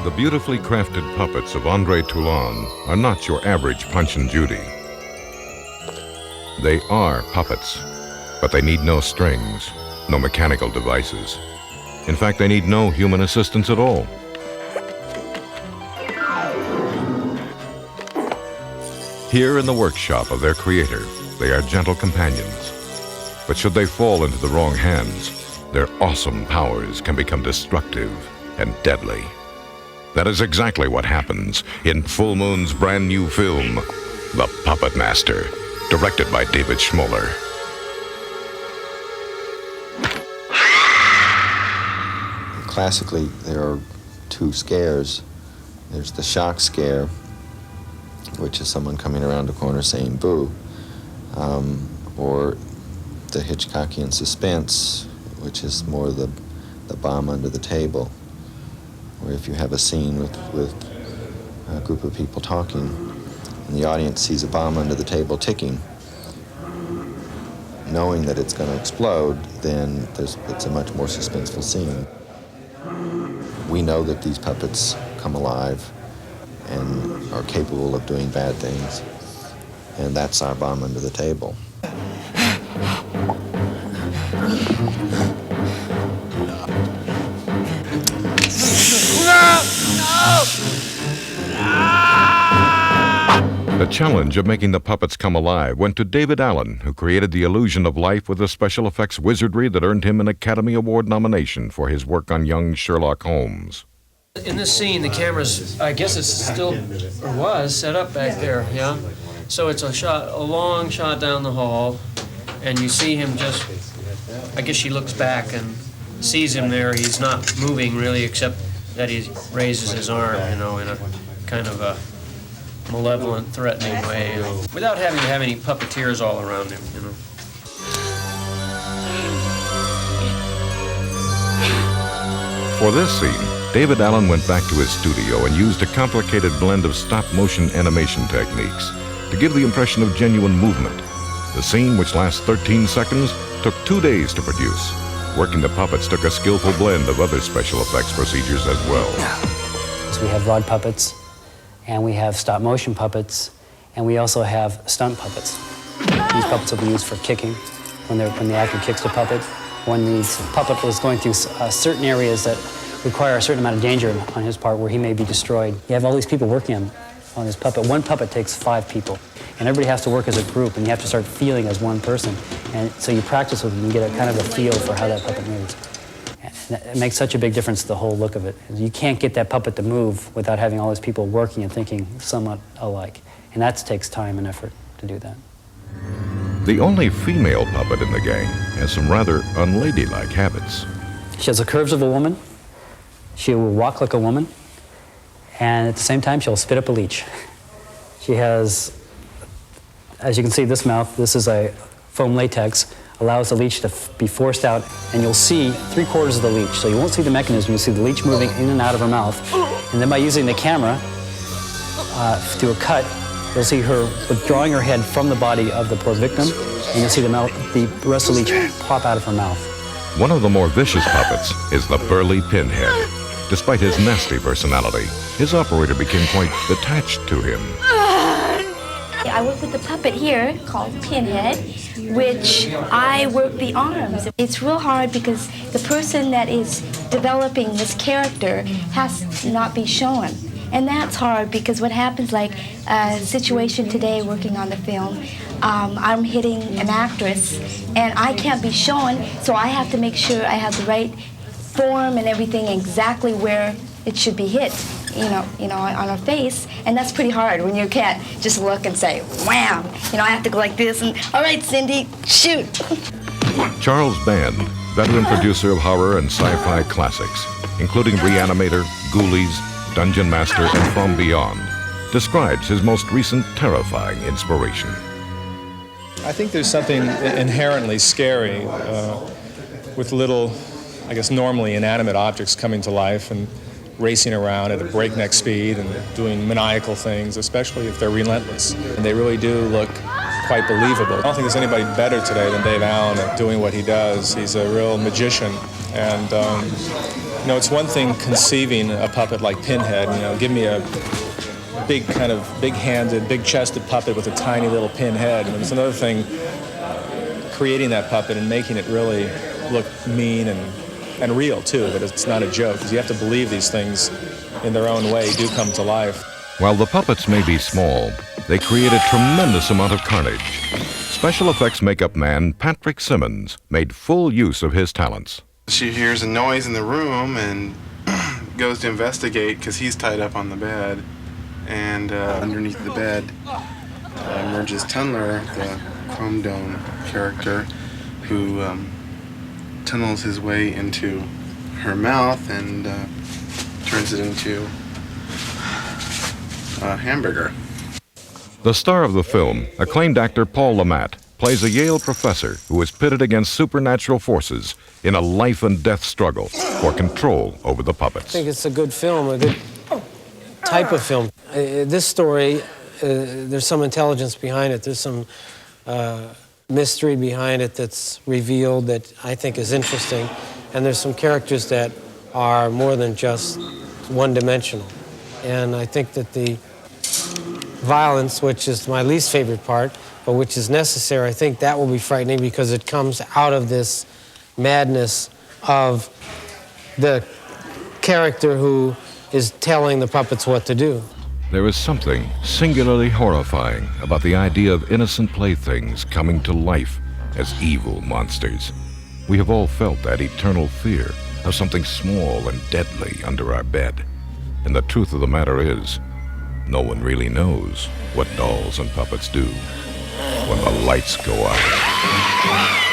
The beautifully crafted puppets of André Toulon are not your average Punch and Judy. They are puppets, but they need no strings, no mechanical devices. In fact, they need no human assistance at all. Here in the workshop of their creator, they are gentle companions. But should they fall into the wrong hands, their awesome powers can become destructive and deadly. That is exactly what happens in Full Moon's brand new film, The Puppet Master, directed by David Schmoller. Classically, there are two scares. There's the shock scare, which is someone coming around a corner saying boo, or the Hitchcockian suspense, which is more the bomb under the table, where if you have a scene with a group of people talking and the audience sees a bomb under the table ticking, knowing that it's going to explode, then it's a much more suspenseful scene. We know that these puppets come alive and are capable of doing bad things, and that's our bomb under the table. The challenge of making the puppets come alive went to David Allen, who created the illusion of life with the special effects wizardry that earned him an Academy Award nomination for his work on young Sherlock Holmes. In this scene, the camera's, I guess it's still, or was, set up back there, yeah? So it's a long shot down the hall, and you see him just, I guess she looks back and sees him there. He's not moving really, except that he raises his arm, you know, in a kind of a malevolent, threatening way, without having to have any puppeteers all around him, you know. For this scene, David Allen went back to his studio and used a complicated blend of stop-motion animation techniques to give the impression of genuine movement. The scene, which lasts 13 seconds, took 2 days to produce. Working the puppets took a skillful blend of other special effects procedures as well. So we have rod puppets, and we have stop-motion puppets, and we also have stunt puppets. These puppets will be used for kicking, when the actor kicks the puppet. When the puppet was going through certain areas that require a certain amount of danger on his part, where he may be destroyed. You have all these people working on this puppet. One puppet takes 5 people, and everybody has to work as a group, and you have to start feeling as one person. And so you practice with them, you get a kind of a feel for how that puppet moves. And it makes such a big difference to the whole look of it. You can't get that puppet to move without having all these people working and thinking somewhat alike. And that takes time and effort to do that. The only female puppet in the gang has some rather unladylike habits. She has the curves of a woman. She will walk like a woman. And at the same time, she'll spit up a leech. She has, as you can see, this mouth, this is a foam latex, allows the leech to be forced out, and you'll see 3/4 of the leech. So you won't see the mechanism, you'll see the leech moving in and out of her mouth. And then by using the camera to a cut, you'll see her withdrawing her head from the body of the poor victim, and you'll see the rest of the leech pop out of her mouth. One of the more vicious puppets is the burly Pinhead. Despite his nasty personality, his operator became quite attached to him. I work with a puppet here called Pinhead, which I work the arms. It's real hard because the person that is developing this character has to not be shown. And that's hard because what happens, like a situation today working on the film, I'm hitting an actress and I can't be shown, so I have to make sure I have the right form and everything exactly where it should be hit, you know, on her face, and that's pretty hard when you can't just look and say, wham! You know, I have to go like this and, all right, Cindy, shoot! Charles Band, veteran producer of horror and sci-fi classics, including Reanimator, Ghoulies, Dungeon Master, and From Beyond, describes his most recent terrifying inspiration. I think there's something inherently scary with little, I guess, normally inanimate objects coming to life and racing around at a breakneck speed and doing maniacal things, especially if they're relentless. And they really do look quite believable. I don't think there's anybody better today than Dave Allen at doing what he does. He's a real magician, and You know, it's one thing conceiving a puppet like Pinhead. You know, give me a big kind of big-handed, big-chested puppet with a tiny little pinhead. And it's another thing creating that puppet and making it really look mean and real too, that it's not a joke, because you have to believe these things in their own way do come to life. While the puppets may be small, they create a tremendous amount of carnage. Special effects makeup man Patrick Simmons made full use of his talents. She hears a noise in the room and goes to investigate because he's tied up on the bed. And underneath the bed emerges Tunneler, the Chrome Dome character, who tunnels his way into her mouth and turns it into a hamburger. The star of the film, acclaimed actor Paul Le Mat, plays a Yale professor who is pitted against supernatural forces in a life and death struggle for control over the puppets. I think it's a good film, a good type of film. This story, there's some intelligence behind it. There's some mystery behind it that's revealed that I think is interesting. And there's some characters that are more than just one-dimensional. And I think that the violence, which is my least favorite part, but which is necessary, I think that will be frightening because it comes out of this madness of the character who is telling the puppets what to do. There is something singularly horrifying about the idea of innocent playthings coming to life as evil monsters. We have all felt that eternal fear of something small and deadly under our bed. And the truth of the matter is, no one really knows what dolls and puppets do when the lights go out.